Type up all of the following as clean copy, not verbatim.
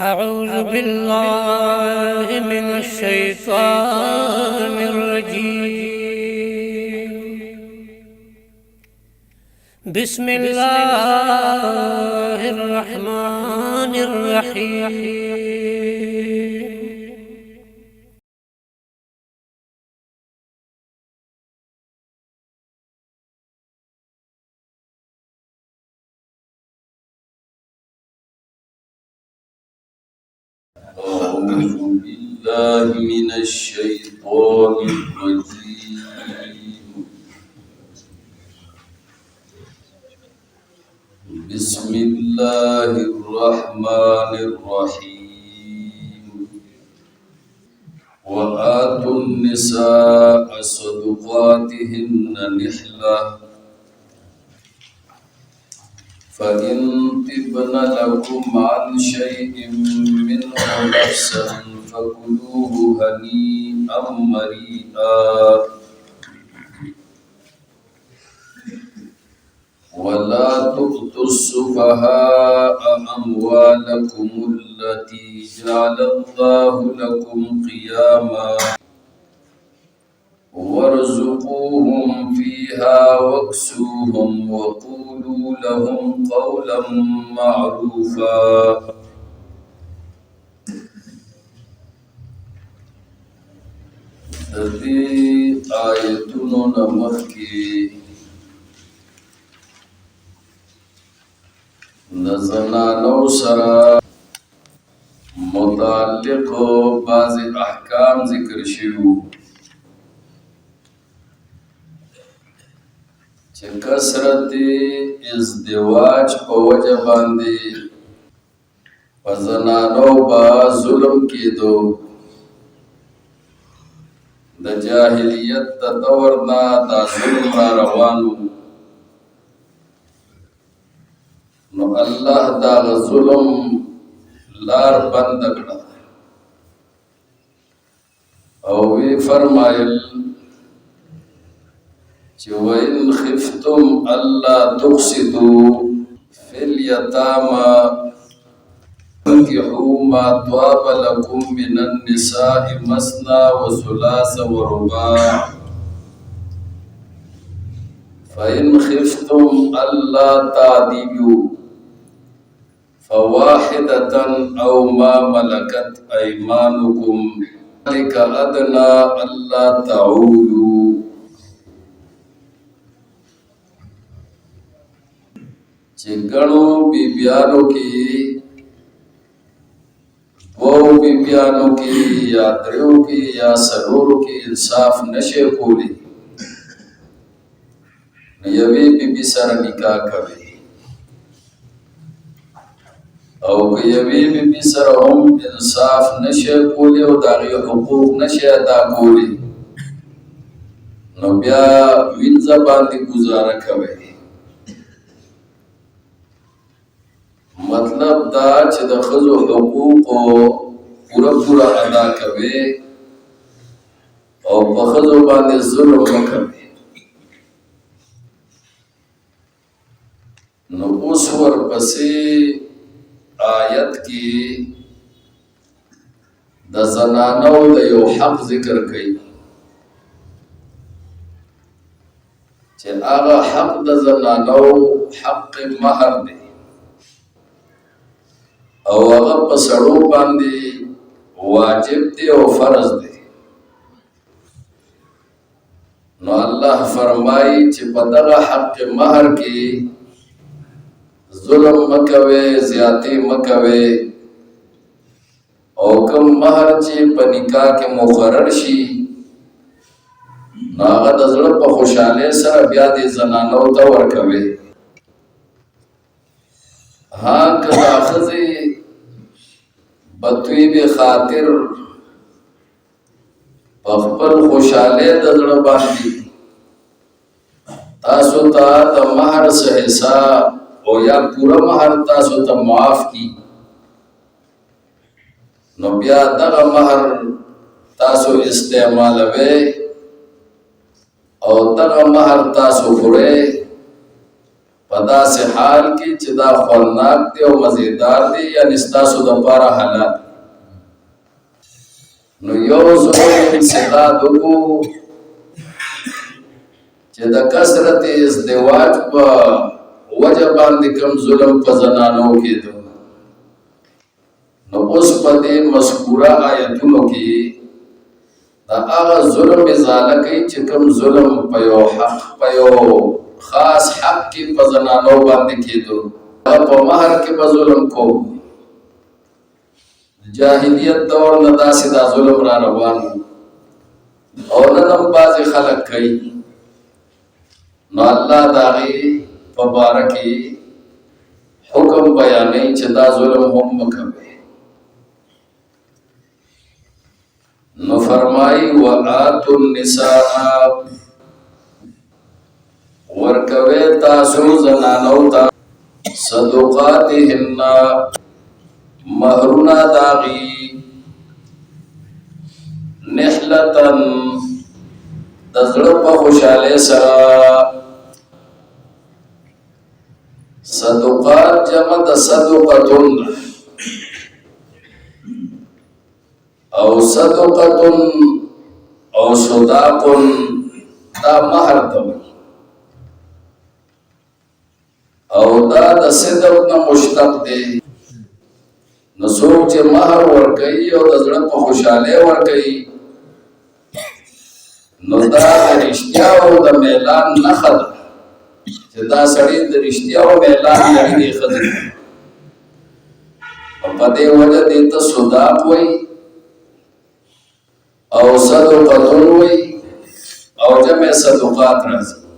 أعوذ بالله من الشيطان الرجيم. بسم الله الرحمن الرحيم. أعوذ بالله من الشيطان الرجيم. بسم الله الرحمن الرحيم. وآتوا النساء صدقاتهن نحلة فإن طبن لكم عن شيء منه نفسا فكلوه هنيئا مريئا. ولا تؤتوا السفهاء أموالكم التي جعل الله لكم قياما وارزقوهم فيها واكسوهم وقولوا لهم قولا معروفا. دې آیتونو نه مخکې د زنانو سره متعلق بعض احکام ذکر شوي چې کثرت ازدواج په وجه باندې په زنانو به ظلم کېدو. د جاهلیت د دور نه دا ظلم را روانو، نو الله دا ظلم لار بند کړه او وی فرمایل چې وَإِنْ خِفْتُمْ أَلَّا تُقْسِطُوا فِي الْيَتَامَى فَانكِحُوا مَا طَابَ لَكُم مِّنَ النِّسَاءِ مَثْنَىٰ وَثُلَاثَ وَرُبَاعَ فَإِنْ خِفْتُمْ أَلَّا تَعْدِلُوا فواحدة أو ما ملكت أيمانكم ذلك أدنى ألا تعولوا. چې ګڼو بیبیانو کې دوو بیبیانو کې یا دریو کې یا څلورو کې انصاف نشي کولی، نو یوې بیبي سره نکاح کوي او که یوې بیبي سره هم انصاف نشي کولی او د هغې حقوق نشي ادا کولی، نو بیا وینځه باندې ګزاره کوي. مطلب دا چې د ښځو حقوقو پوره ادا کوي او په ښځو باندې ظلم مه کوي. نو اوس ورپسې آیت کې د زنانو د یو حق ذکر کوي چې هغه حق د زنانو حق مهر دی او هغه په سړو باندې واجب دی او فرض دی. نو الله فرمایي چې په دغه حق مهر کې ظلم مکوي، زیاتی مکوي، او کم مہر چې په نکاح کې مقرر شي نو هغه د زړه په خوشحالۍ سره بیا دې زنانو ته ورکوي. ها که دا ښځې بطویب خاطر په خپل خوشحالۍ د زړه باندې تاسو ته د مہر څه حصہ او یا پورا مہر تاسو ته معاف کی، نو بیا دغه مہر تاسو استعمالوي او دغه مہر تاسو خورئ پدا سے حال کی چدا خورناک دے و مزیدار دے یا نستاسو دا پارا حالات نو یو ظلم انسدادو کو چه دا کسرت ازدواج پا وجہ باندې کم ظلم پا زنانو کی دو نو اس پا دے مذکورہ آیتونو کی دا آغا ظلم ازالہ کئی چه کم ظلم پیو حق پیو خاص حق کی پا زنانو باندې کی دو پا مہر کی پا ظلم کو جاہلیت دور ندا سدا ظلم را روان اور ننم بازی خلق کئی نو اللہ داغی پبارکی حکم بیانی چدا ظلم ہم مکبے نو فرمائی وآتو النساء ورکوے تاسو زنانو تا صدقاتهن مہرنا داغی نحلتن دزڑپ خوشالے سرا صدقات جمع صدقتن او صدقتن او صداقن دا مہر دوی او دا صدق نا مشتق دے نسوک چه مہر ورکی او دزڑن پا خوشالے ورکی نو دا رشتیاو دا میلان نخد چه دا سڑی دا رشتیاو میلان لگی دی خد پا دے وجہ دیتا صداق وی او صدقتن وی او جمع صدقات رازی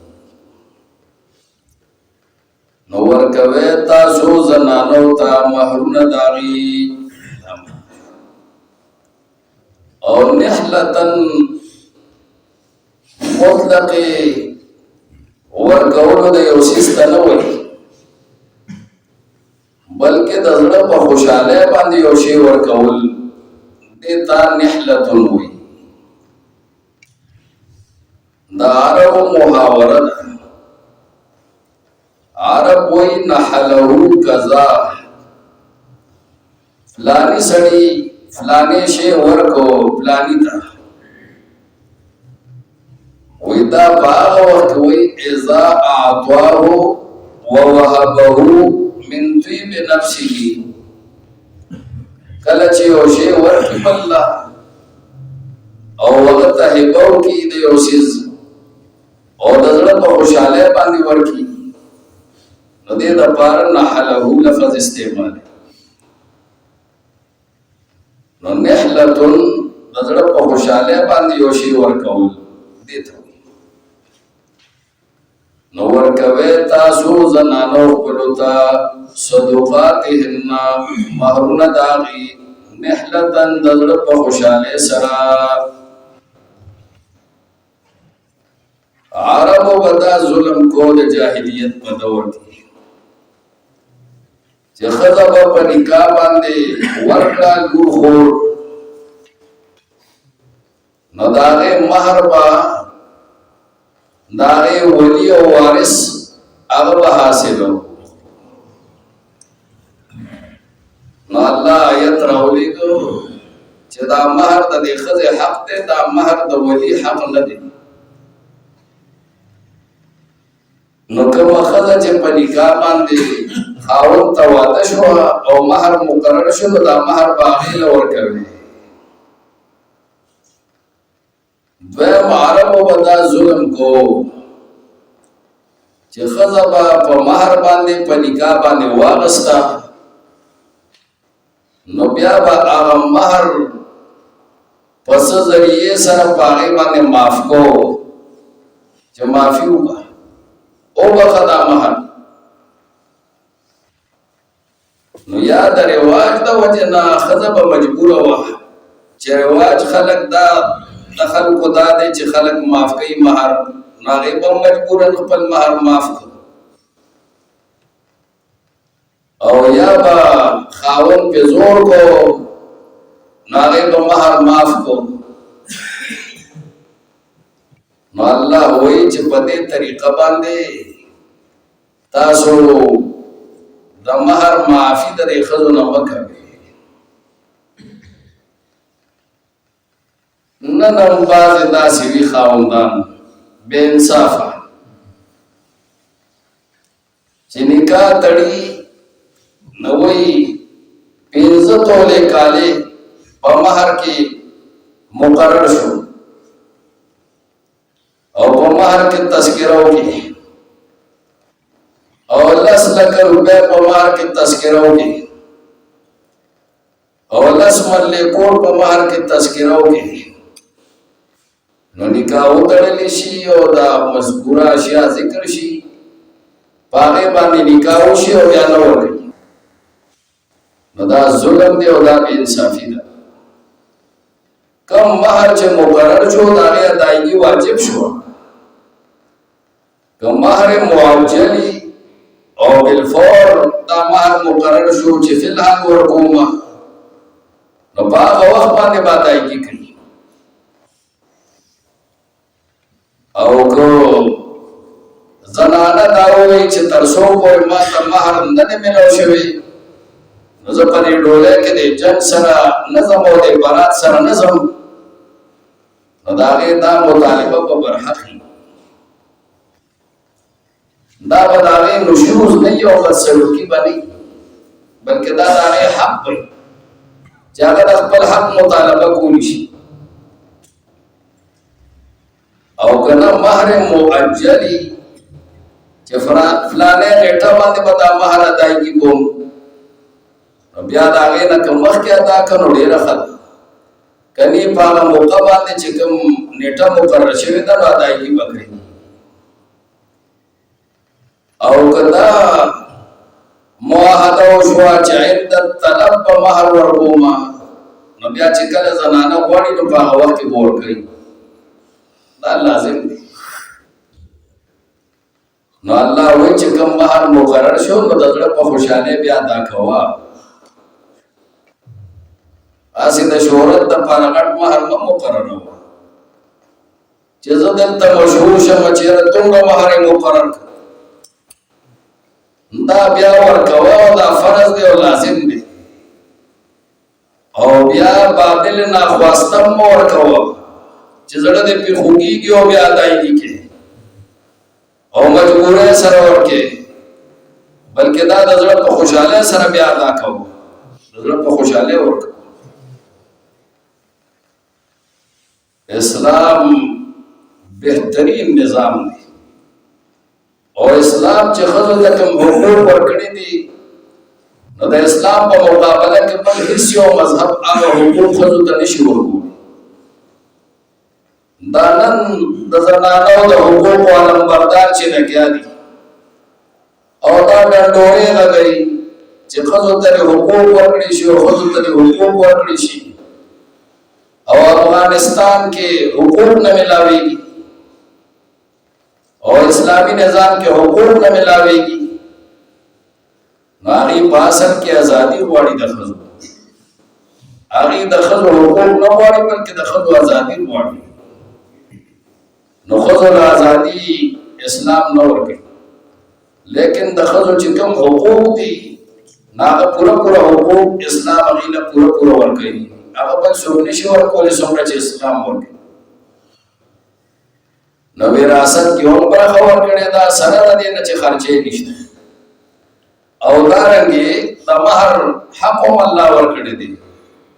نو ورکوے تاسو زنانو تا مہرون داغی اور نحلتن مطلقی ورکولو دا یوسیستا نوی بلکہ دزڑا پا خوشالے باندی یوشی ورکول دیتا نحلتن ہوئی دا عرب محاورت عرب وی نحلہو کذا فلانی سڑی فلانی شے ورکو فلانی تا وی دا باغ وقت وی اذا اعطاہو ووہبہو من طیب نفسی کلچے او شے ورکی بلہ او وقت حبو کی دیو سیز او دزڑا پا خوشالے باندی ورکی دے دا پارا نحلہو لفظ استعمال ہے نو نحلتن دزڑا پا خوشالے باندی یوشی ورکول دیتا ہوئی نو ورکوے تاسو زنانو قلوتا صدقاتهن مہرون داغی نحلتن دزڑا پا خوشالے سرا عربو بدا ظلم کو دا جاہلیت بدور کی چه خضب پا نکاح باندے ورکا لور خور نو داغے مہر با داغے ولی و وارث اغب حاصل ہو نو اللہ آیت راولی کو چه دا مہر دا دے خض حق دے دا مہر دا ولی حق ندے نو کم خض چه پا نکاح باندے خاون تواده شو او مہر مقرر شو دا مہر باغیل ورکوی دویم عرب و بدا ظلم کو چه خضبا پا مہر باندے پا نکاح باندے واغستا نو بیا با آغا مہر پس ذریعے سر پاغی باندے معاف کو چه معافی ہوگا او بخدا مہر نو یا دا رواج دا وجنا خضب مجبور ہوا چه رواج خلق دا خلق دا دے چه خلق معاف کئی مہر ناغیبا مجبورن خپل مہر معاف کر او یا با خاون پہ زور کو ناغیبا مہر معاف کو نو اللہ ہوئی چه پدے طریقہ باندے تاسو د مہر معافی د خزو نه وکوي. نن هم بعضې داسې وي خاوندان بې انصافه چې نکاح تړي نو وایي 15 تولې کالې په مہر کې مقرر شو او په مہر کې تذکره وکړي او 10 لک روپے په مہر کې تذکره وکړي او 10 ملې کور په مہر کې تذکره وکړي نو نکاح وتړلی شي او دا مذکوره اشیاء ذکر شي په هغې باندې نکاح وشي او بیا نه ورکوي نو دا ظلم دی او دا بې انصافي ده. کم مہر چې مقرر شو د هغې ادایګي واجب شوه. که مہر معجلي او بالفور دا مہر مقرر شو چې فی الحال ورکومه نو په هغه وخت باندې به ادایګي کوي. او که زنانه دا ووایي چې تر څو پورې ما ته مہر نه دی میلاو شوی نو زه په دې ډولۍ کې د جنګ سره نه ځم او د برات سره نه ځم نو د هغې دا مطالبه به برحق وي. دا به د هغې نشوز نه وي او بدسلوکي به نه وي بلکې دا د هغې حق وي چې هغه د خپل حق مطالبه کولی شي. او که نه مهر معجلي چې فلانې نیټه باندې به دا مهر ادایګي کوم نو بیا د هغې نه که مخکې ادا کړه نو ډېره ښه ده. کني په هغه موقع باندې چې کوم نیټه مقرره شوې ده نو ادایګي به کوي. او که دا معاهده وشوه چې عند طلب به مهر ورکومه نو بیا چې کله زنانه غواړي نو په هغه وخت کې به ورکوي. دا لازم دی. نو الله وایي چې کوم مهر مقرر شو نو د زړه په خوشحالۍ بیا ادا کوه. هسې د شهرت دپاره غټ مهر مه مقرروه چې زه دلته مشهور شم چېرې دومره مهر یې مقرر کړه. دا بیا ورکوه او دا فرض دی او لازم دی. او بیا باطل ناخواسته مه ورکوه چې زړه دې پرې خوږېږي او بیا ادایګي کې او مجبورۍ سره ورکې بلکې دا د زړه په خوشحالۍ سره بیا ادا کوو. د زړه په خوشحالۍ ورکوو. اسلام بهترین نظام دی او اسلام چې ښځو ته کوم حقوق ورکړي دي نو د اسلام په مقابله کې بل هیڅ یو مذهب هغه حقوق ښځو ته نشي ورکولی. دا نن د زنانو د حقوقو علمبردار چې لګیا دي او دا ډنډورې غږوي چې ښځو ته حقوق ورکړي شي او ښځو ته حقوق ورکړي شي او افغانستان کې حقوق نه ملاويږي او اسلامی نظام کې حقوق نه ملاويږي. نو هغې په اصل کې ازادي غواړي د ښځو. هغې د ښځو حقوق نه غواړي بلکې د ښځو ازادي غواړي. نو ښځو له ازادي اسلام نه ورکوي لیکن د ښځو چې کوم حقوق دي نو هغه پوره حقوق اسلام هغې له پوره ورکوي. هغه بل څوک نشي ورکولی څومره چې اسلام ورکوي. نو وراثت کې هم برخه ورکړې ده سره د دې نه چې خرچې نشته. او دارنګې د مهر حق هم الله ورکړی دی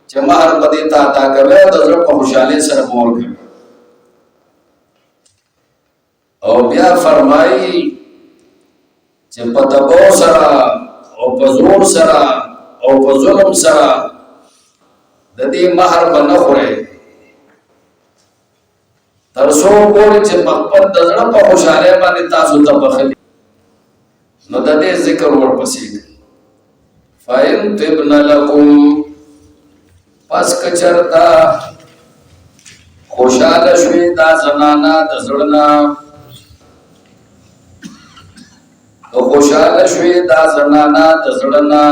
چې مهر به دې ته ادا کوې او د زړه په خوشحالۍ سره به ورکوي. او بیا فرمایي چې په دباو سره او په زور سره او په ظلم سره د دې مهر به نه خورئ تر څو پورې چې په خپل د زړه په خوشحالۍ باندې تاسو ته بخلي نو د دې ذکر ورپسې کوي. فإن طبن لکم پس که چېرته خوشحاله شوې دا زنانه د زړه نه خوشحاله شوې دا زنانه د زړه نه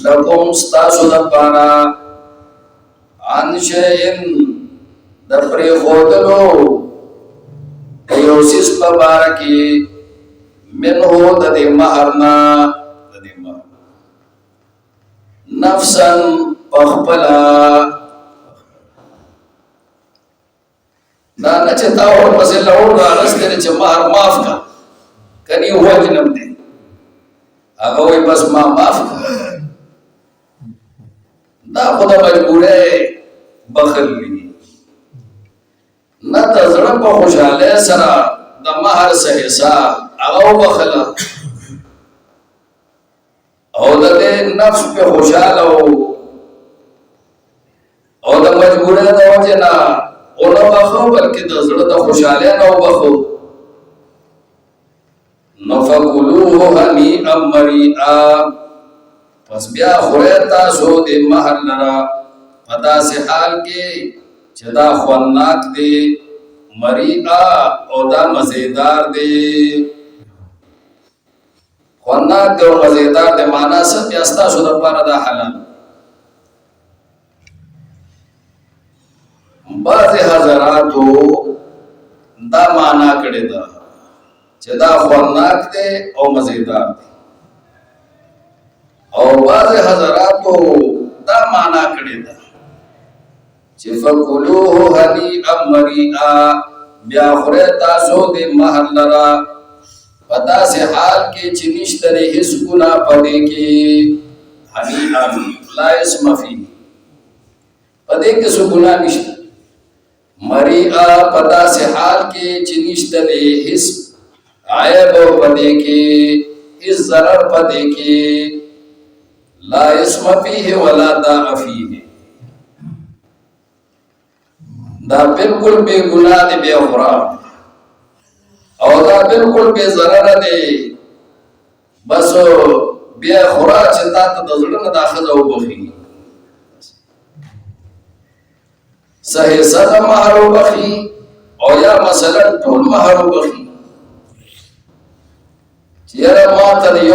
لکم ستاسو دپاره عن شیئن د پرېښودلو د یو څیز په باره کې منه د دې مہرنا د دې مہر نفسا پخپلا دا نه چې تا ورپسې لوړ راغستې چې مہر معاف کا کني وجنم دی هغه وایي بس ما معاف کا دا خو د مجبورۍ بخل دی نه د زړه په خوشحالۍ سره د مہر څه حصه هغه وبخله او د دې نفس په خوشحاله او د مجبورۍ د وجې نه ونه بخو بلکې د زړه د خوشحالۍ نه وبخو نو فکلوه هنیئا مریئا پس بیا خورئ تاسو د مہر لره په داسې حال کې چې دا خوندناک دی مریئا او دا مزیدار دی خوندناک دی او مزیدار دی معنا څه بیا ستاسو دپاره دا حلال بعض حضراتو دا معنا کړی ده چې دا خوندناک دی او مزیدار دی او بعض حضراتو دا معنا کړی ده چې فکلوه هنیئا مریئا بیا خورئ تاسو د مہر لره په داسې حال کې چې نشته دی هېڅ ګناه په دې کې هنیئا لا اسم فیه په دې کې څه ګناه نشته مریئا په داسې حال کې چې نشته دی هېڅ عیب په دې کې هېڅ ضرر په دې کې لا اسم فیه ولا داء فیه دا بالکل بے گناہ دی بے خورا او دا بالکل بے ضرر دی بس بے خورا چتا تا دزڑن دا خزا وبخی صحیح صدا مہر وبخی او یا مثلا ټول مہر وبخی چیرې ما ته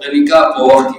د نکاح په وخت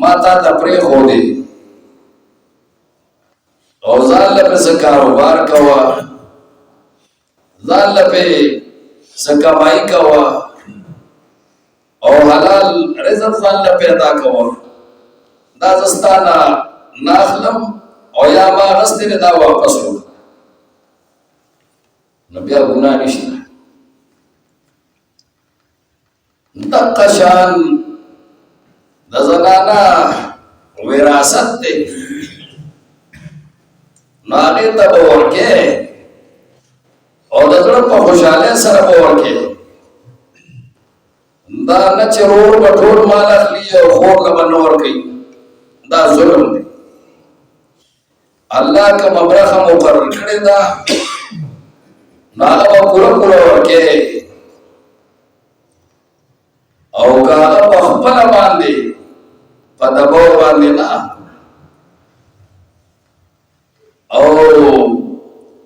ماتا تپری خو دی او ځان له څه کاروبار کوا ځان له څه کمائی کوا او حلال رزق ځان له پیدا کوا دا زستانا ناخلم او یا ما غستې دا واپس وکړه نو بیا ګناه نشته دقه شان د زنانا وراثت دی نو هغې ته به ورکې او د زړه په خوشحالۍ سره به ورکې دا نه چې ورور به ټول مال اخلي او خور له به نه ورکوي دا ظلم دی الله کومه برخه مقرر کړې ده نو هغه به پوره پوره ورکې او که هغه په خپله باندې په دباو باندې نه او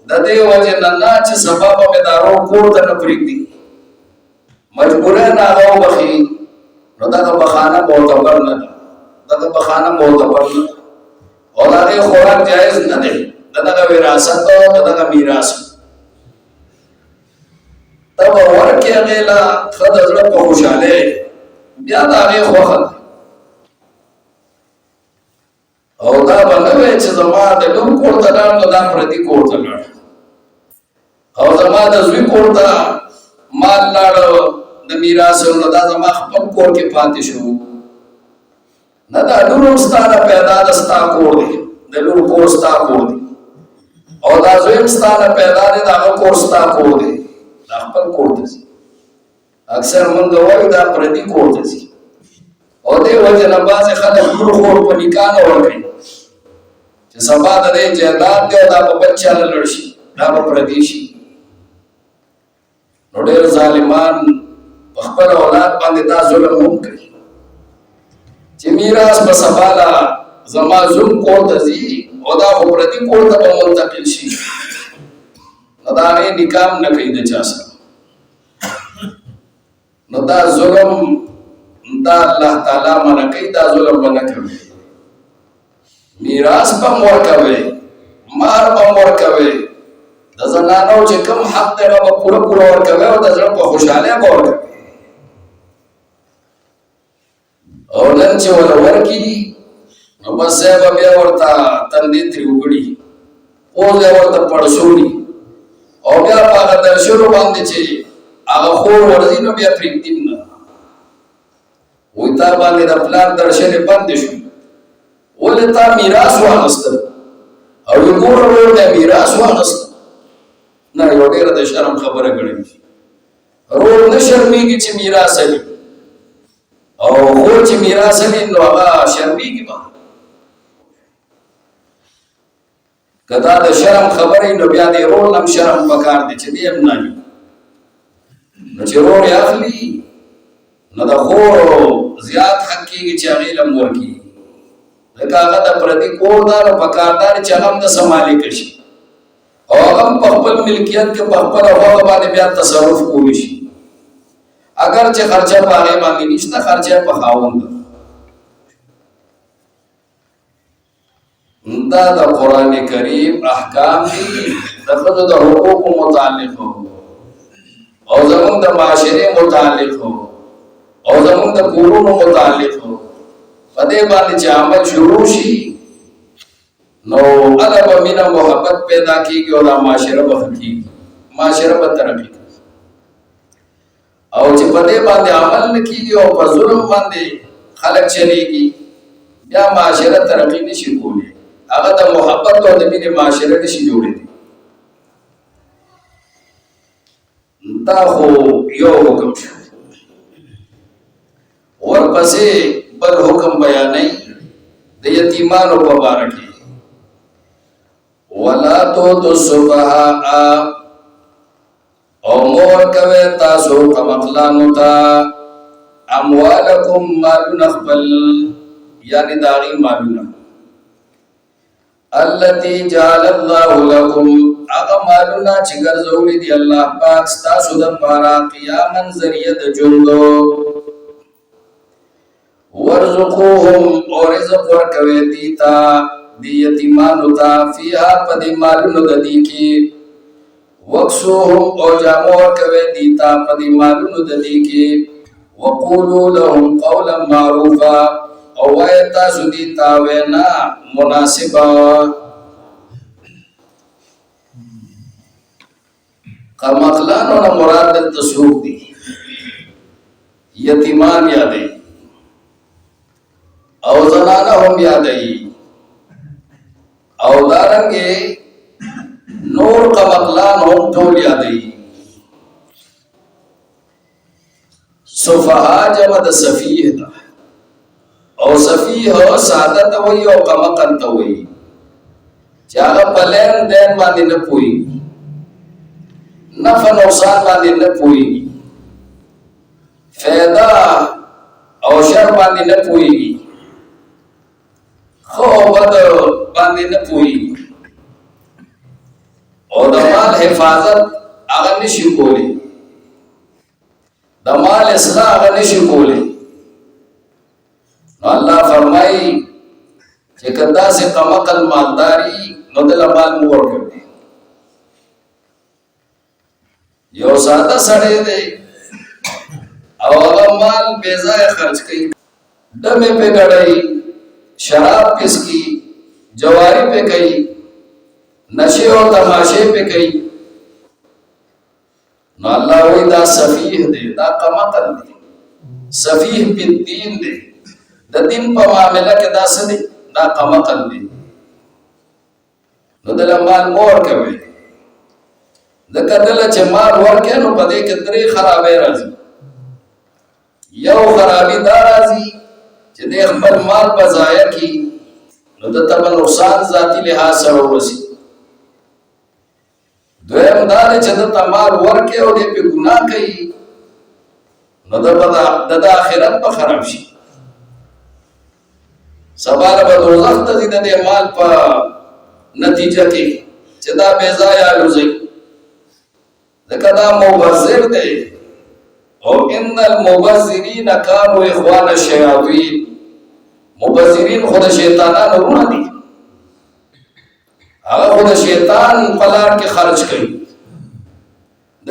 د دې وجې نه نه چې سبا به مې دا روغ کور ته نه پرېږدي مجبوری نه هغه وبخي نو دغه بخانه معتبر نه ده دغه بخانه معتبر نه ده او د هغې خوراک جایز نه دی د دغه وراثت او د دغه میراث ته به ورکې هغې له ښه د زړه په خوشحالۍ بیا د هغې خوښه ده او دا به نه وی چې زما د لور کور ته لاړ نو دا پردي کور ته لاړ او زما د زوی کور ته مال لاړ د میراث نو دا زما خپل کور کې پاتې شو نه دا لور هم ستا نه پیدا ده ستا کور دی د لور کور ستا کور دی او دا زوی هم ستا نه پیدا دی د هغه کور ستا کور دی دا خپل کور ته ځي اکثر مونږ وایو دا پردي کور ته ځي او دې وجه نه بعضې خلک لور خور په نکاح نه ورکوي چې سبا د دې جایداد دی او دا به بل چا له لړ شي دا به پردي شي نو ډېر ظالمان په خپل اولاد باندې دا ظلم هم کوي چې میراث به سبا له زما زوم کور ته ځي او دا خو پردي کور ته به منتقل شي نو د هغې نکاح هم نه کوي د چا سره نو دا ظلم دا الله تعالی منع کوي دا ظلم به نه کوي میراث به هم ورکوئ مهر به هم ورکوئ د زنانو چې کوم حق دی هغه به پوره پوره ورکوي او د زړه په خوشحالۍ به ورکوي. او نن چې ور ورکي نو بس به بیا ورته تندې ترې وکړي، پوز یې ورته پړسوړي او بیا په هغه درشلو باندې چې هغه خور ورځي نو بیا پرېږدي نه. وایي تا باندې د پلار درشلې بندې شو، ولې تا میراث واخیسته او د مور ورور دی میراث واخیسته. نه یو ډېره د شرم خبره ګڼل شي. ورور نه شرمېږي چې میراث اخلي او خور چې میراث اخلي نو هغه شرمېږي به. که دا د شرم خبرې نو بیا د ورور هم شرم پکار دی چې دی هم نه وي. نو چې ورور یې اخلي نو د خور زیات حق کېږي چې هغې له هم ورکېږي. لکه هغه د پردي کور ده نو پکار دا چې هغه هم داسې مالکه شي او هغه هم په خپل ملکیت کې په خپله خوښه باندې بیا تصرف کولی شي. اگر چې خرچه په هغې باندې نشته، خرچه یې په خاوند ده. دا د قرآن کریم احکام دي د ښځو د حقوقو متعلق او زمونږ د معاشرې متعلق او زمونږ د کورونو متعلق په دې باندې چې عمل شروع شي نو هله به مینه محبت پیدا کېږي او دا معاشره به ښه کېږي، معاشره به ترقي کوي. او چې په دې باندې عمل نه کېږي او په ظلم باندې خلک چلېږي بیا معاشره ترقي نه شي کولی. هغه د محبت او د مینې معاشره نه شي جوړېدی. دا خو یو حکم شو. ورپسې بل حکم بیانوي د یتیمانو په باره کې. ولا تؤتوا السفهاء او مور کوي تاسو کمقلانو ته اموالکم مالونه خپل، یعنی د هغې مالونه التي جعل الله لكم، هغه مالونه چې ګرځولي دي الله پاک ستاسو دپاره قیاما ذریعه د ژوندو. ورزقوهم او رزق ورکوي دي ته دی یتیمانو ته فیها په دې مالونو د دې کې. وکسوهم او جامه ورکوي دي ته په دې مالونو د دې کې. وقولوا لهم قولا معروفا او وایه تاسو دې ته وینا مناسبه. کمقلانو نه مراد دلته څوک دي؟ یتیمان یادوي او زنانه هم یادوي او دارنګې نور کمقلان هم ټول یادوي. سفها جمع د سفیه ده او سفیه ساده ته وایي او کمقل ته وایي چې هغه په لین دین باندې نه پوهېږي، نفع نقصان باندې نه پوهېږي، فایده او شر باندې نه پوهېږي، ښه او بد باندې نه پوهېږي او د مال حفاظت هغه نشي کولی، د مال اصلاح هغه نشي کولی. نو الله فرمایي چې که داسې کمقل مالداري نو دله مال مه ورکوئ. یو ساده سړی دی او هغه مال بې ځایه خرچ کوي، ډمې پې ګډوي، شراب پې څښي، جواري پې کوي، نشې او تماشې پې کوي. نو الله وایي دا سفیه دی، دا کمقل دی. سفیه پې دین دی، د دین په معامله کې دا څه دی؟ دا کمقل دی. نو دله مال مه ورکوئ. ځکه دله چې مال ورکوې نو په دې کې درې خرابۍ راځي. یو خرابي دا راځي چې دی خپل مال به ضایع کړي نو دته به نقصان ذاتي لحاظ سره ورسي. دویم دا دی چې دته مال ورکوې او دی پې ګناه کوي نو د آخرت به خراب شي. سبا به دوزخ ته ځي د دې مال په نتیجه کې چې دا بې ځایه الوزي. ځکه دا مبذر دی او ان المبذرین کانوا اخوان الشیاطین. مبذرین خو د شیطانانو وروڼه دي. هغه خو د شیطان په لار کې خرج کوي،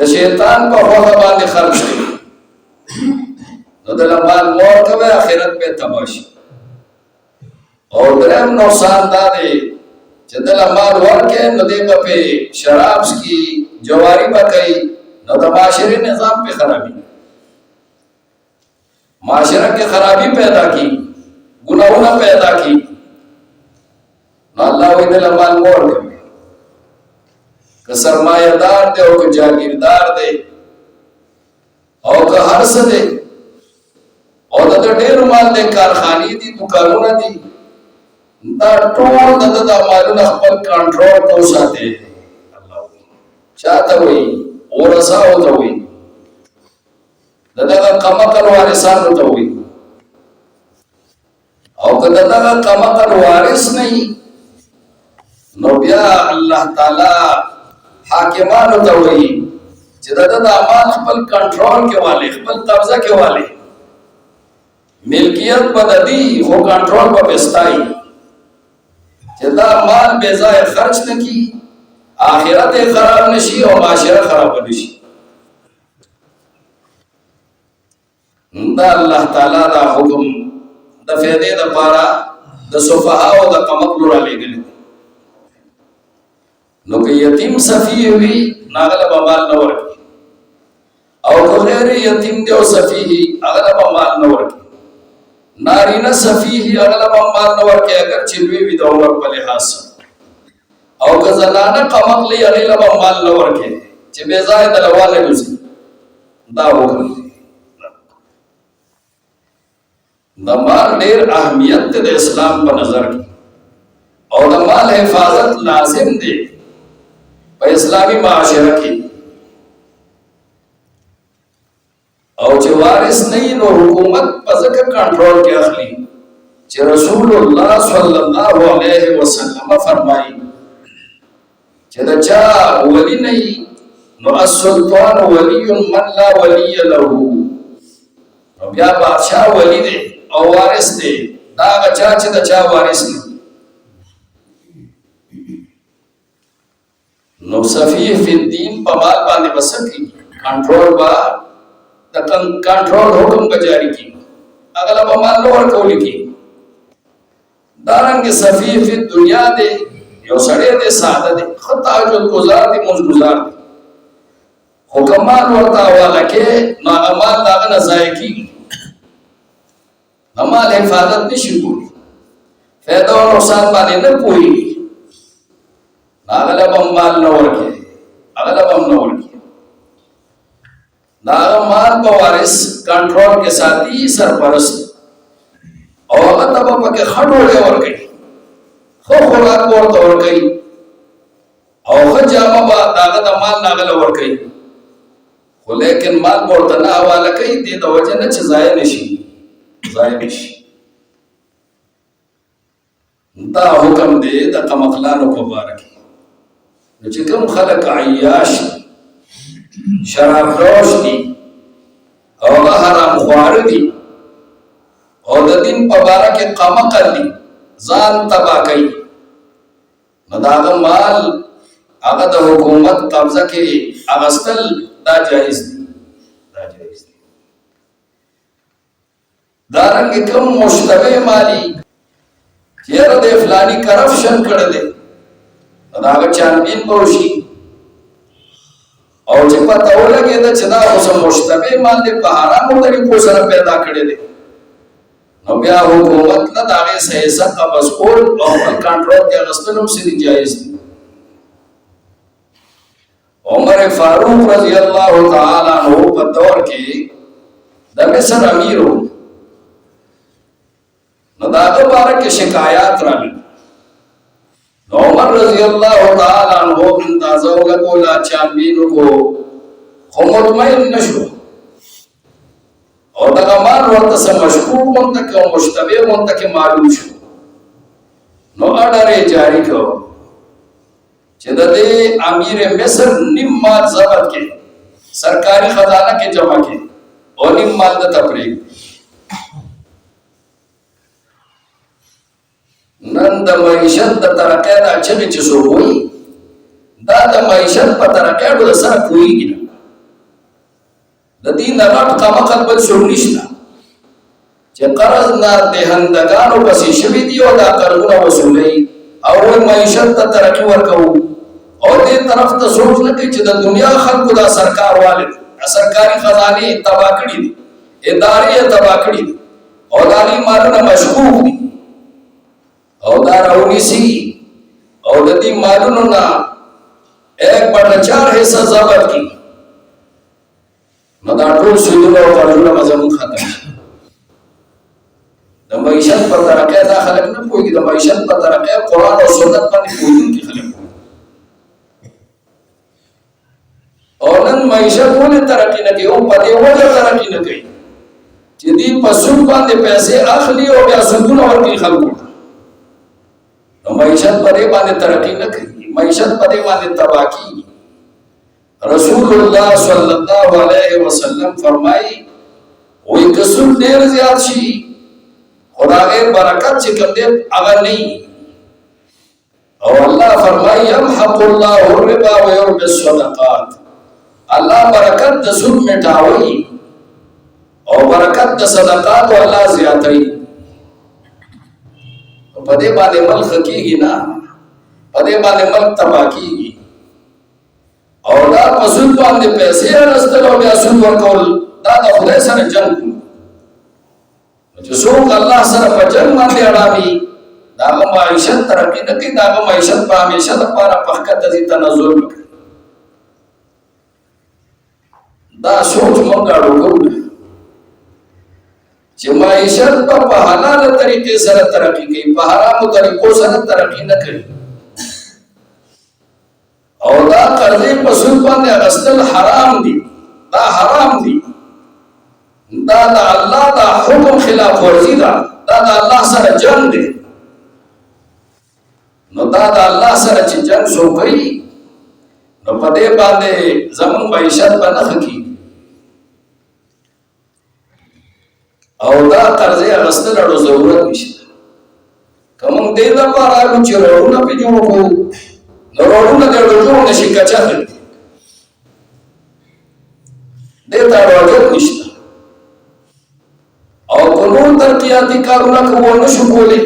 د شیطان په خوښه باندې خرج کوي، نو د مال مور کوي آخرت به تباه شي. او دریم نقصان دا دی چې د مال ورکې نو دی به په شراب څکي، جواري به کوي، نو د معاشري نظام په خرابي، معاشره کې خرابي پیدا کی، ګناهونه پیدا کی. نو الله وی د مال مور کوي، که سرمایه دار دی او که جاگیردار دی او که هر څه دی او د ډېر مال دی، کارخانې دي، دکانونه دي، دا ټول د مالونه خپل کنټرول کو ساتي. الله چاته وی ورثاو ته وی، دغه کمکل وارثانو ته وی، او که دغه کمکل وارث نه نو بیا الله تعالی حاکمانو ته وی چې دغه مال خپل کنټرول کې والي، خپل قبضه کې والي، ملکیت بددي خو کنټرول په بستای چې دا مال بے ځای خرچ نکي، آخرت خراب نشي او معاشره خراب نشي. دا الله تعالی دا حکم د فائدې لپاره د صفها او د کمقلو را لګل. نو که یتیم سفیه وي ناغله به مال نه ورکړي، او که غیر یتیم دی او سفیه هغه به مال نه ورکړي. نارینه سفیه هغه به مال نه ورکړي اگر چې لوی وي د عمر په لحاظ، او که زنانه کمقلي هغه به مال نه ورکړي چې بې ځایه د لواله وځي. دا حکم دی. د مال ډېر اهمیت دی د اسلام په نظر کې، او د مال حفاظت لازم دی په اسلامي معاشره کې. او چې وارث نه نو حکومت په ځکه کنټرول کې اخلي چې رسول الله صلی الله علیه وسلم فرمایي چې دا چا ولی نه نو السلطان ولی من لا ولی له، نو بیا بادشاہ ولی دی او وارث دی، دا چا چې دا چا وارث نه. نو سفیه فی الدین په مال باندې بسکی کنټرول با د کنټرول حکم بجاری کی، اغلا په مال نو ورکول کی. دارنګ سفیه فی دنیا دی، یو سړی دی ساده دی، خطا جو گزار دی، موږ گزار دی، خو کمال ورته حواله کې نو هغه مال د هغه نه ضایع کېږي، مال حفاظت نشي کولی، فایده او نقصان باندې نه پوهېږي، هغه له به مال نه ورکړي، هغه له به هم نه ورکړي. د هغه مال په وارث کنټرول کې ساتي سرپرست، او هغه ته به پکې ښه ډوډۍ ورکوي، ښه خوراک ورته ورکوي، او ښه جامه به د هغه د مال نه هغه له ورکوي. خو لیکن مال به ورته نه حواله کوي دې د وجې نه چې ضایع نشي، ضایع نشي. دا حکم دی د قمقلانو په باره کې. نو چې کوم خلک عیاش دي، شراب نوش دي، او هغه حرام خواره دي، او د دین په باره کې قمقل دي، ځان تباه کوي، نو د هغه مال هغه د حکومت قبضه کې اخیستل دا جایز دي، دا جایز دي. دارنګه کوم مشتبه مالی چیرې د فلانی کرپشن کړی دی، دا هغه چانبین به وشي، او چې پته ولګېده چې دا اوس مشتبه مال دی په حرامو طریقو سره پیدا کړی دی، نو بیا حکومت نه د هغې څه حصه قبض کول او خپل کنټرول کې اخیستل هم ځینې جایز دي. عمر فاروق رضی الله تعالی عنہ په دور کې د مصر امیر و، نو د هغه باره کې شکایات راغلل. نو عمر رضی الله تعالی عنہ اندازه ولګوله چانبینو کو، خو مطمئن نشو، او دغه مال ورته څه مشکوک منطقې او مشتبه منطقې معلوم شو. نو اډر یې جاری کړ چې د دې امیر مصر نیم مال ضبط کې سرکاري خزانه کې جمع کې او نیم مال د تفریق نن د معیشت د ترقۍ دا چغې چې څوک وایي دا د معیشت په ترقۍ به د سره پوهېږي نه د دې نه غټ قمقل بل څوک نشته چې قرض نه دهندګانو پسې شوي دي او دا قرضونه وصولوي او وایي معیشت ته ترقي ورکوو او دې طرف ته سوچ نه کوي چې د دنیا خلکو دا سرکار والے سرکاري خزانې تباه کړي دي ادارې تباه کړي دي او د هغې مالونه مشکوک دي او دا راونیسي او د دې مالونو نه 1/4 حصہ ضبط کی نو دا ټول سودونه او قرضونه به زموږ ختم شي د معیشت په ترقۍ دا خلک نه پوهېږي د معیشت په ترقۍ قرآن او سنت باندې پوهېدونکي خلک او نن معیشت ولې ترقي نه کوي او په دې وجه ترقي نه کوي چې دوی په سود باندې پیسې اخلي او بیا سودونه ورکوي خلکو ته نو معیشت په دې باندې ترقي نه کوي معیشت په دې باندې تباه کېږي رسول الله صلی الله علیه وسلم فرمایي وایي که سود ډېر زیات شي خو د هغې برکت چې کوم دی هغه نه او الله فرمایي یمحق الله الربا ویربي الصدقات الله برکت د سود مټاوي او برکت د صدقات الله زیاتوي په دې باندې ملک کېږي نه په دې باندې ملک تباه کېږي او دا په سود باندې پیسې راستل او بیا سود ورکول دا د خدای سره جنګ چې څوک الله سره په جنګ باندې اړوي دا هغه معیشت ترقي نه کوي دا هغه معیشت په همیشه دپاره په ښکته ځي تنزل وکړي دا سوچ موږ اړو کوو چې معیشت په حلاله طریقې سره ترقي کوي په حرامو طریقو سره ترقي نه کوي او دا قرضې په سود باندې اخیستل حرام دي دا حرام دي دا د الله د حکم خلاف ورزي ده دا د الله سره جنګ دی نو دا د الله سره چې جنګ څوک کوي نو په دې باندې زموږ معیشت به نه ښه کېږي او دا قرضې اخیستل اړو ضرورت نشته که موږ دې لپاره اړو چې روډونه پې جوړ کړو نو روډونه دې جوړ نه شي کچا دي دې ته اړوجت نشته او که نور ترقیاتي کارونه که ونه شو کولی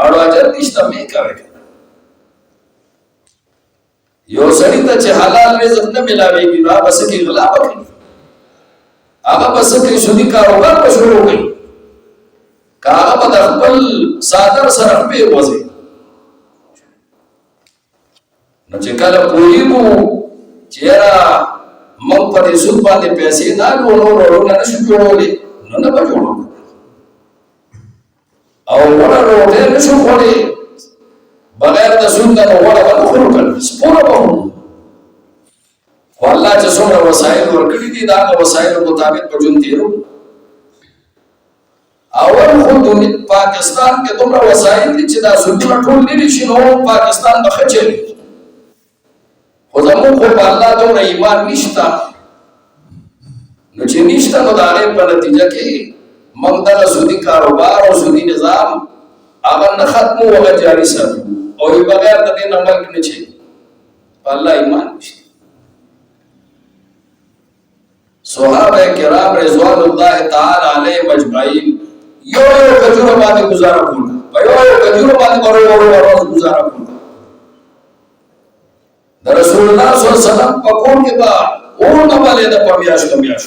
اړوجت نشته مې کوئ یو سړي ته چې حلال رزق نه ملاوېږي نو هغه به څه کوي غلا به کوي هغه به څه کوي سودي کاروبار به شروع کوي که هغه به د خپل څادر سره خپې وځي نو چې کله پوهېږو چې یاره موږ په دې سود باندې پیسې نه اخلو نور روډونه نه شو جوړولی نو نه به جوړو او وړه روټۍ نه شو خوړی بغیر د سود نه نو وړه به نه خورو که نه سپوره به خورو خو الله چې څومره وسایل ورکړي دي د هغه وسایلو مطابق به ژوند تېرو اول خو پاکستان کې دومره وسایل دي چې دا سودونه ټول لرې شي نو پاکستان به ښه چلېږي خو زموږ خو په الله دومره ایمان نشته نو چې نشته نو د هغې په نتیجه کې موږ دغه سودي کاروبار او سودي نظام هغه نه ختمو هغه جاري ساتو او بغیر د دې نه ملک نه چلېږي په الله ایمان نشته صحابه کرام رضوان الله تعالی علیهم اجمعین یو کجوره باندې گزاره کوله په یو کجوره باندې ورو گزاره کوله د رسول الله صلی الله علیه وسلم په کور کې با اورونه باندې د پمیاش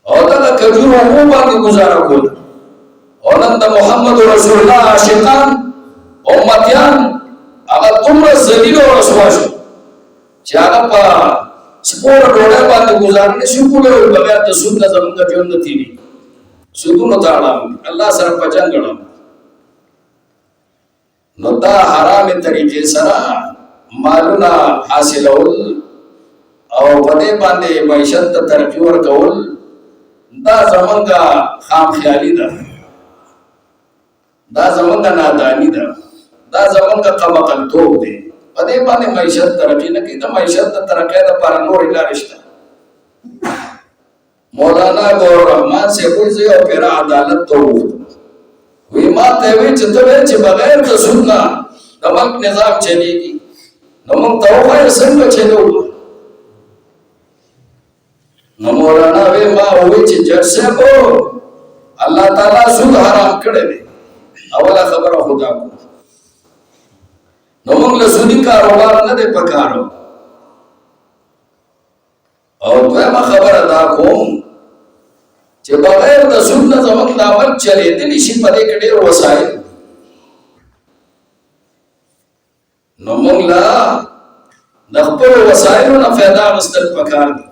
او دا کجوره مو باندې گزاره کوله او نن د محمد رسول الله عاشقان امتیان هغه تومره ذلیل او رسوا شو چې هغه په سپور ډوډۍ باندې گزاره نشي کولی بغیر د سود نه زموږ ژوند نه تېرېږي سودونو ته اړم الله سره په جنګ اړم نو دا حرامې طریقې سره مالونه حاصلول او په دې باندې معیشت ته ترقي ورکول دا زموږ خامخیالي ده دا زموږ ناداني ده دا زموږ قمقلتوب دی په دې باندې معیشت ترقي نه کوي د معیشت د ترقۍ دپاره نورې لارې شته مولانا گور رحمان سے کوئی زی او پیرا عدالت تو وغوښتم وی ما ته وی چې ته وی چې بغیر د سود نه د ملک نظام چلیږي نو موږ ته ووایه څنګه چلو نو مولانا وی ما وی چې جج صاحب الله تعالی سود حرام کړی دی اوله خبره خدا کو نو موږ له سودي کاروبار نه دی پکارو او دویمه خبره دا کوم چې بغیر د سود نه زموږ د عمل چلېدلی شي په دې کې ډېر وسایل نو موږ له د خپلو وسایلو نه فایده اخیستل پکار دي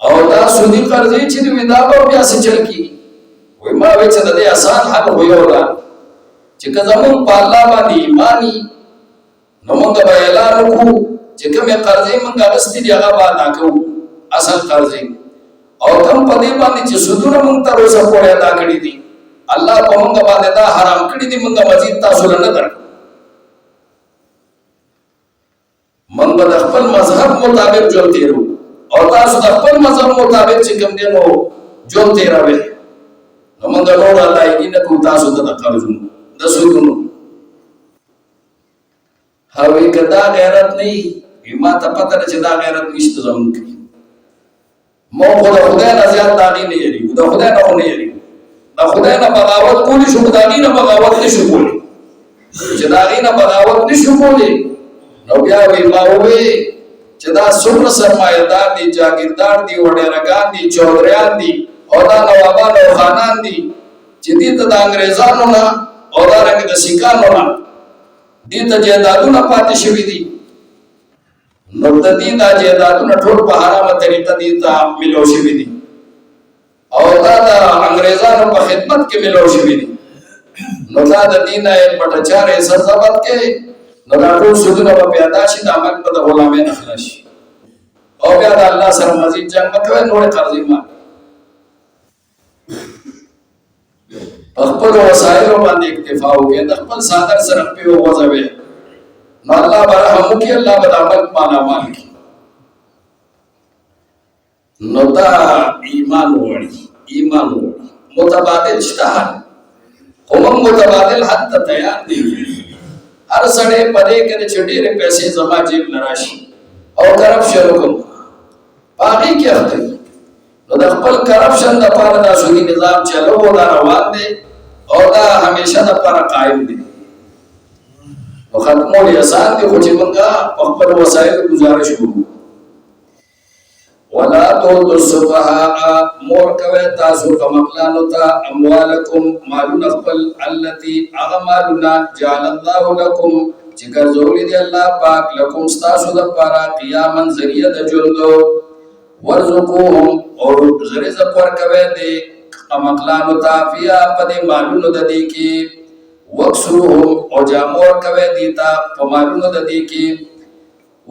او دا سودي قرضې چې دي دا به بیا څه چل کېږي وایي ما وایي چې د دې اسان حل خو یو ده چې که زموږ په الله باندې ایمان وي نو موږ به اعلان وکړو چې کومې قرضې موږ اخیستې دي هغه به ادا کوو اصل قرضې او کوم په دې باندې چې سودونه موږ تر اوسه پورې ادا کړي دي الله په موږ باندې دا حرام کړي دي موږ مزید تاسو له نه درکړو موږ به د خپل مذهب مطابق ژوند تېرو او تاسو د خپل مذهب مطابق چې کوم دی نو ژوند تېروئ نو موږ نور ادایګي نه کوو تاسو ته د قرضونو د سودونو هغوی که دا غیرت نه وي ما ته پته ده چې دا غیرت نشته زموږ کې مو خو د خدای نه زیات د هغې نه یېرېږو د خدای نه خو نه یېرېږو د خدای نه بغاوت کولی شو خو د هغې نه بغاوت نه شو کولی چې د هغې نه بغاوت نه شو کولی نو بیا وی ما ووی چې دا څومره سرمایه‌دار دي جاګیردار دي وډیرګان دي چودریان دي او دا نوابان او خانان دي چې دې ته د انګریزانو نه او دارنګه د سیکانو نه دې ته جایدادونه پاتې شوي دي نو د دې دا جایدادونه ټول په حرامه طریقه دې ته ملو شوي دي او دا د انګریزانو په خدمت کې ملو شوي دي نو دا د دې نه یې پټه چارې حصه ضبط کې نو دا ټول سودونه به پیدا شي د عمل به د غلامۍ نه خلاص شي او بیا د الله سره مزید جنګ مه کوئ نورې قرضې مه په خپلو وسایلو باندې اکتفا وکړئ د خپل څادر سره پې وغځوئ نو الله به رحم وکړي الله به د عمل مالامال کړي نو دا ایمان غواړي متبادل شته حل خو موږ متبادل حد ته تیار دي هر سړی په دې کې چې ډېرې پیسې زما جیب نه راشي او کرپشن وکړم په هغې کې اخته وي نو د خپل کرپشن دپاره دا سودي نظام چلو دا روان دی او دا همیشه دپاره قایم دی نو ختمول یې اسان دي خو چې موږ په خپل وسایلو گزارش وکړو ولا تؤتوا السفهاء مور کوي تاسو کمقلانو ته اموالکم مالون خپل التي اغمالنا جعل الله لكم چې ګرځولي دی الله پاک لكم تاسو د پاره قیاما ذریعہ د ژوند ورزقوهم او رزق ورکوي دی کمقلانو ته فیا په دې مالونو د دې کې وکسوهم او جامور کوي دی ته په مالونو د دې کې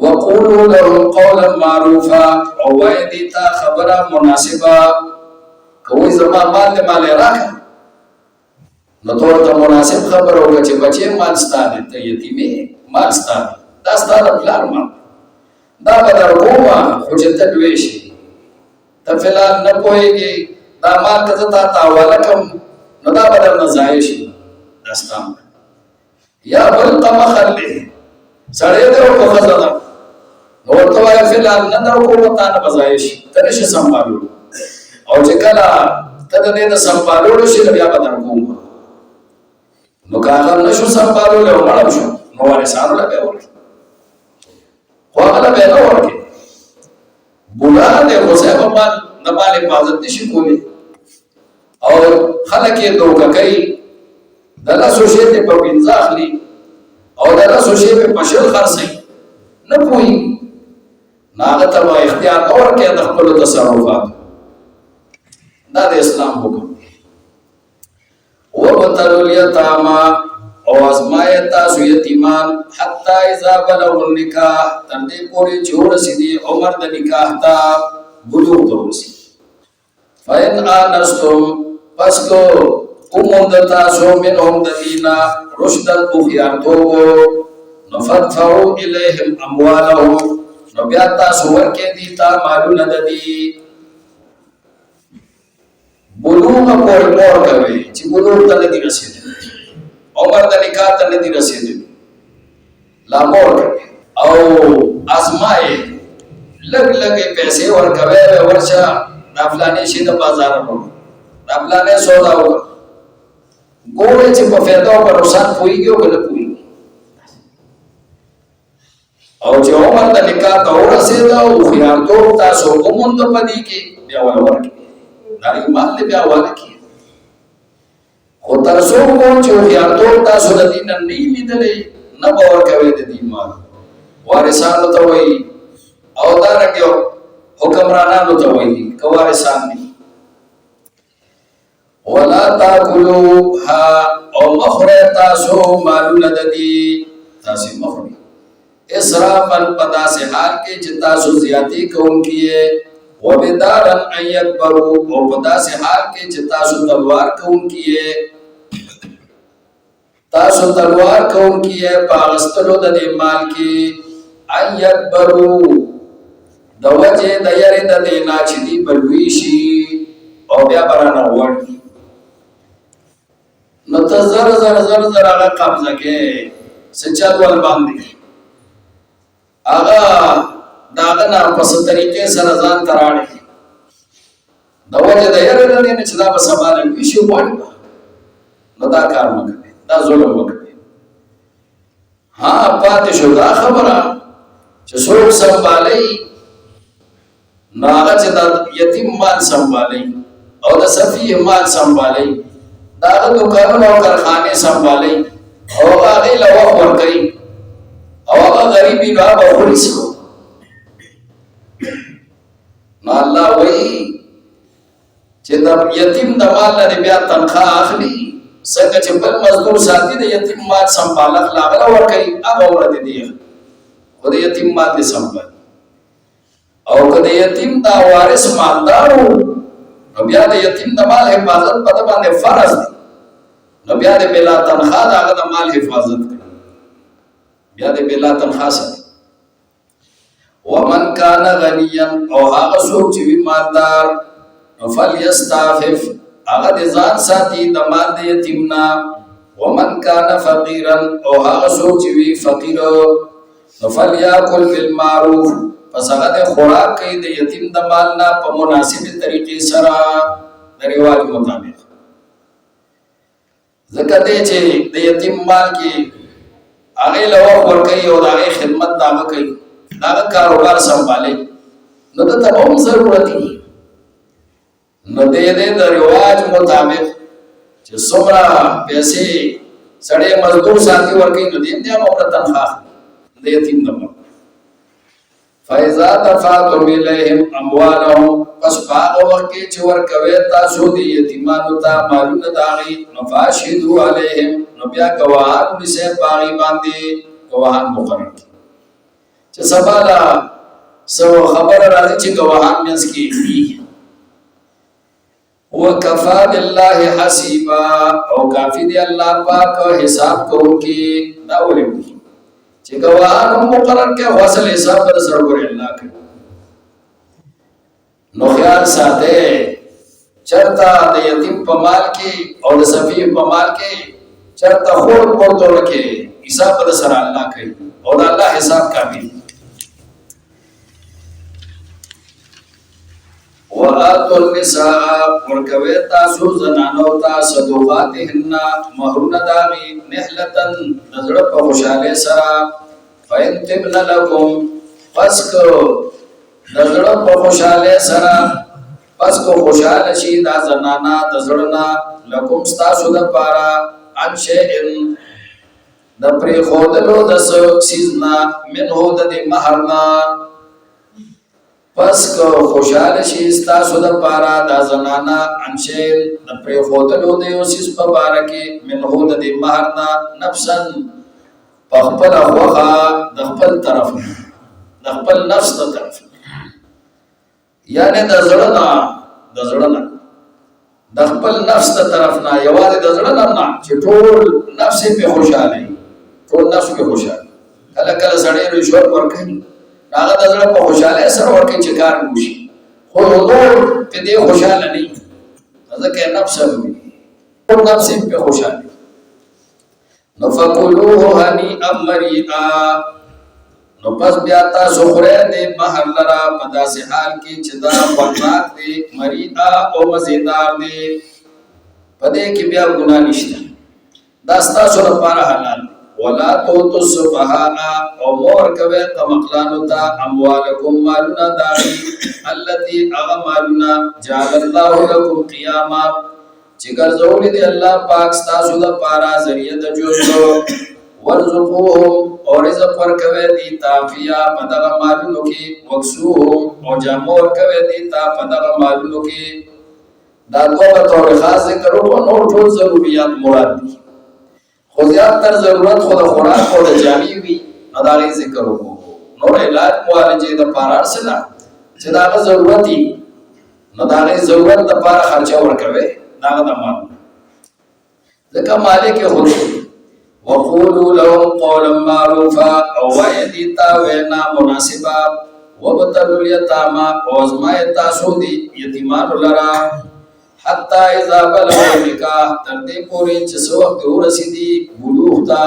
وقولوا لهم قولا معروفا او وای دي تا خبره مناسبه کوي زما مال راکړه نو ته مناسب خبره وکړه چې بچي مال ستانه ته یتیمه مال ستانه دا ستاره پلان ما دا به درکوما خو چې ته لوی شي ته فلان نه پوهېږي دا مال که زه تا ته حواله کړم نو دا به درنه ضایع شي دا ستا یا بل قمخل دی سړی دی او که ښځه ده نو ورته وایه فلان نه درکوم تا نه به ضایع شي ته نه شي سنبالو او چې کله ته د دې د سنبالولو شي نو بیا به درکوم نو که هغه نه شو سنبالولی او مړم شو نو وارثانو له به یې ورکړي خو هغه له به یې نه ورکړي بوډا دی خو صاحب د مال حفاظت نه شي کولی او خلک یې دوکه کوي د لسو شی ته په پنځه اخلي او د لسو شی په شل خرڅوي نه پوهېږي نو هغه ته به اختیار نه ورکوي د خپلو تصرفاتو دا د اسلام حکم وابتلوا اليتامى او ازمایه تاسو یتیمان حتی اذا بلغوا النکاح تر دې پورې چې ورسېدي عمر د نکاح ته بلوغ ته ورسېدي فإن آنستم پس کو وموند تاسو منهم د دینا رشدن هوښیارتوب نو فادفعوا الیهم اموالهم نو بیا تاسو ورکړئ دې ته مالونه د دې بلوغ پورې مور کوي چې بلوغ ته نه دي رسېدلي، عمر د نکاح ته نه دي رسېدلي، لا مور کوي او ازمایې لږ لږې پیسې ورکوي، ورشه دا فلانې شي د بازار وړو، دا فلانې سودا وکړه، ګورې چې په فایده او په نقصان پوهېږي او که نه پوهېږي. او چې عمر د نکاح ته ورسېده او هوښیارتوب تاسو ومونده په دې کې، بیا وله ورکړي، دا ایمان دی بیا واله کړي. خو تر څو پورې چې هوښیارتوب تاسو د دې نه نه یې لیدلی، نه به ورکوئ د دې مال. وارثانو ته وایي او دارنګې حکمرانانو ته وایي که وارثان دي. ولا تاکلوها او مخورئ تاسو مالونه د دې، تاسې مخورئ اسرافا په داسې حال کې چې تاسو زیاتې کوونکي یې، وبدارا ان یکبروا او په داسې حال کې چې تاسو تلوار کوونکي یې، تاسو تلوار کوونکي یې په اخیستلو د دې مال کې، ان یکبروا د وجې د یرې د دې نه چې دوی به لوی شي او بیا به رانه وړ کړي. نو ته زر زر زر زر هغه قبضه کې څه چل ول باندې هغه د هغه نه په څه طریقې سره ځان ته راوړې د وجې د یرې د دې نه چې دا به سبا لوی شي غواړي، نو دا کار مه کوئ، دا ظلم مه کوئ. ها پاتې شو دا خبره چې څوک سنبالئ، نو هغه چې د یتیم مال سنبالئ او د سفیه مال سنبالئ، د هغه دوکانونه او کارخانې سنبالئ او هغه هغې له وخت ورکوي او هغه غریب وي نو هغه به خوري څه. نو الله وایي چې د یتیم د مال نه بیا تنخواه اخلي، څنګه چې بل مزدور ساتي د یتیم مال سنبالښت له هغه نه ورکوي، هغه عمره دې دی خو د یتیم مال دې سنبالي. او که د یتیم دا وارث مالدار و، نو بیا د یتیم د مال حفاظت په ده باندې فرض دی، نو بیا د بلا تنخواه د هغه د مال حفاظت کړي، بیا د بلا تنخواه ساتي. ومن کان غنیا او هغه څوک چې وي مالدار، نو فلیستعفف هغه د ځان ساتي د مال د یتیم نه. ومن کان فقیرا او هغه څوک چې وي فقیر، نو فلیاکل بالمعروف پس هغه د خوراک کوي د یتیم د مال نه په مناسبې طریقې سره د رواج مطابق. ځکه دی چې د یتیم مال کې هغې له وخت ورکوي او د هغې خدمت د هغه کوي، د هغه کاروبار سنبالوي، نو ده ته به هم ضرورت وي. نو د دې د رواج مطابق چې څومره پیسې سړی مزدور ساتي ورکوي، نو دې هم د هغه تنخواه د یتیم د مال. فَإِذَا دَفَعْتُمْ إِلَيْهِمْ أَمْوَالَهُمْ پس په هغه وخت کې چې ورکوئ تاسو د یتیمانو ته مالونه د هغې، نو فاشهدوا علیهم نو بیا ګواهان ونیسئ په هغې باندې، ګواهان مقرر کړي چې سبا له څه خبره راځي چې ګواهان منځ کې وي. وَكَفَىٰ بِاللَّهِ حَسِيبًا او کافي دی الله پاک حساب کوونکی. دا ولې وایي چې ګواهان هم مقرر کړي، خو اصل حساب به سره ګورې الله کوي. نو خیال ساتئ چرته د یتیم په مال کې او د سفیه په مال کې چرته خور پورته ورکړي، حساب به سره الله کوي او د الله حساب کامل. وآتوا النساء ورکوئ تاسو زنانو ته صدقاتهن مهرونه د هغې نحلة د زړه په خوشحالۍ سره. فإن طبن لکم پس که د زړه په خوشحالۍ سره، پس که خوشحاله شي دا زنانه د زړه نه، لکم ستاسو دپاره عن شیء د پرېښودلو د څه څیز نه، منهو د دې مهر نه. پس که خوشحاله شي ستاسو دپاره دا زنانه عن شیء د پرېښودلو د یو څیز په باره کې، منهو د دې مهر نه، نفسا په خپله خوښه د خپل طرف نه، د خپل نفس د طرف نه، یعنې د زړه نه، د زړه نه، د خپل نفس د طرف نه، یوازې د زړه نه چې ټول نفس یې پرې خوشحاله وي، ټول نفس پرې خوشحاله. کله کله سړی رشوت ورکوي، هغه د زړه په خوشحالۍ سره ورکوي چې کار وشي، خو حضور په دې خوشحاله نه وي، ځکه یې نفس وي. نفس په خوشاله نفقلوه هنيئا مريئا نو پس بیا تاسو خوره دې بهر لرا په داسې حال کې چې دا خوړناک دی مريئا او مزیدار دی په دې کې بیا ګناه نشته دا ستاسو لپاره حلال ولا توتوا السفهاء او مور کوي قمقلانو ته اموالکم مالنا داغي التي اغمالنا جعل الله لكم قياما چې ګرځولې دی الله پاک ستاسو لپاره ذریعہ د ژوند ورزقوهم او رزق ورکوي دي تافیا په دغه مالونو کې وکسوهم او جامو ورکوي دي تا په دغه مالونو کې دا دوه تور خاص ذکر او نور ټول ضرورت مراد دي خو زیات تر ضرورت خو د خوراک او د جامې وي اداري ذکر وکړو نور علاج معالجه د پارار سره چې دا ضرورت دي نو دا ضرورت د پاره خرچه ورکوي دا د مال ځکه مالک خود وقولوا لهم قولا معروفا او وایدی تا وینا مناسبه وبتلوا اليتامى وازمای تاسو دی یتیمان لرا حتی اذا بلغوا النکاح تر دې پورې چې څو وخت ورسېدي بلوغ ته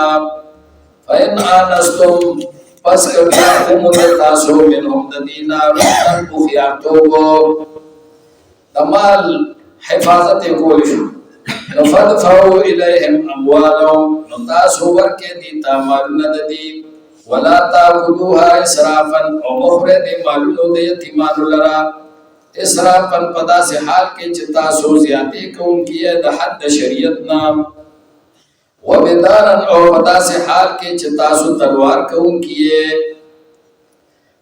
فإن آنستم پس کبیا کوم تاسو منهم د دینه رښتن خو خیارتوب تمال حفاظت کول شو نفدفعوا إليهم أموالهم نتاسو ورکه دی تا مالونه د دی ولا تاكلوها اسرافا او مخرج مالونو د یتیمانو لرا اسرافا پدا سے حال کې چې تاسو زیاتې کوونکی د حد شریعت نام وبدارا او پدا سے حال کې چې تاسو تلوار کوونکی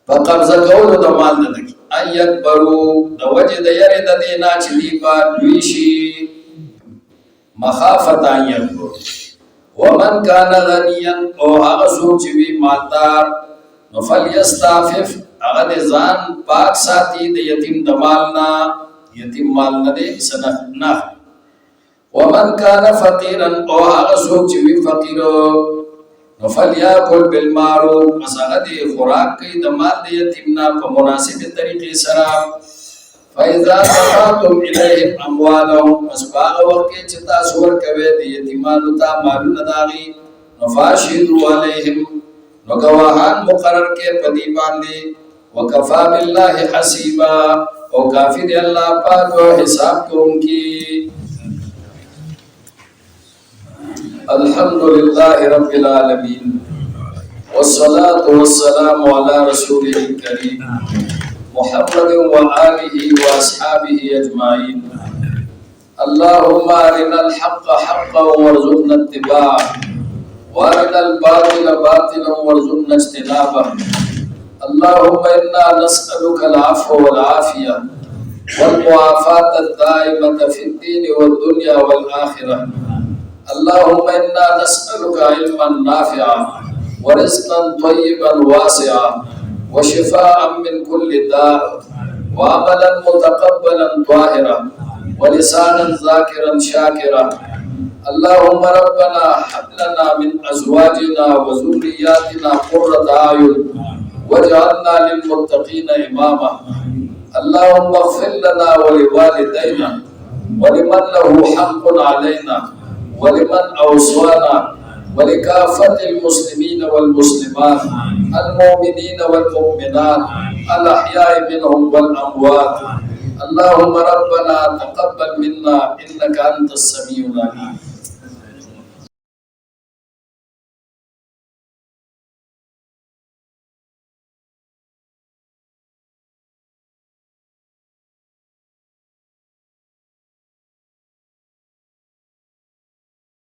په قبضه کولو د مال نه دي ايکبرو د وجه د یری د دینا چې دی په لوی شي مخافت یکبر ومن کان غنیا او هغه څوک چې وی مالدار نو فلیستعفف هغه د ځان پاک ساتي د یتیم د مال نه یتیم مال نه دی سنه نه ومن کان فقیرا او هغه څوک چې وی فقیر نو فلیاکل بالمعروف مساله دی خوراک کوي د مال د یتیم نه په مناسبه طریقې سره فإذا دفعتم إليهم أموالهم فسباغ وقت تاسو ورکوي د یتیمانو ته مالونه داغي نفاشهدوا عليهم نو گواهان مقرر کې پدی باندې وکفا بالله حسیبا او کافی دی الله پاک او حساب کوونکی الحمد لله رب العالمين والصلاة والسلام على رسوله الكريم محمد وآله وأصحابه أجمعين اللهم أرنا الحق حقا وارزقنا اتباعه وأرنا الباطل باطلا وارزقنا اجتنابه اللهم إنا نسألك العفو والعافية والمعافاة الدائمة في الدين والدنيا والآخرة اللهم إنا نسألك علما نافعا ورزقا طيبا واسعا وشفاء من كل داء وعملا متقبلا طاهرا ولسانا ذاكرا شاكرا اللهم ربنا هب لنا من ازواجنا وذرياتنا قرة اعين واجعلنا للمتقين اماما اللهم اغفر لنا ولوالدينا ولمن له حق علينا ولمن اوصانا ولكافة المسلمين والمسلمات المؤمنين والمؤمنات الأحياء منهم والأموات اللهم ربنا تقبل منا إنك أنت السميع العليم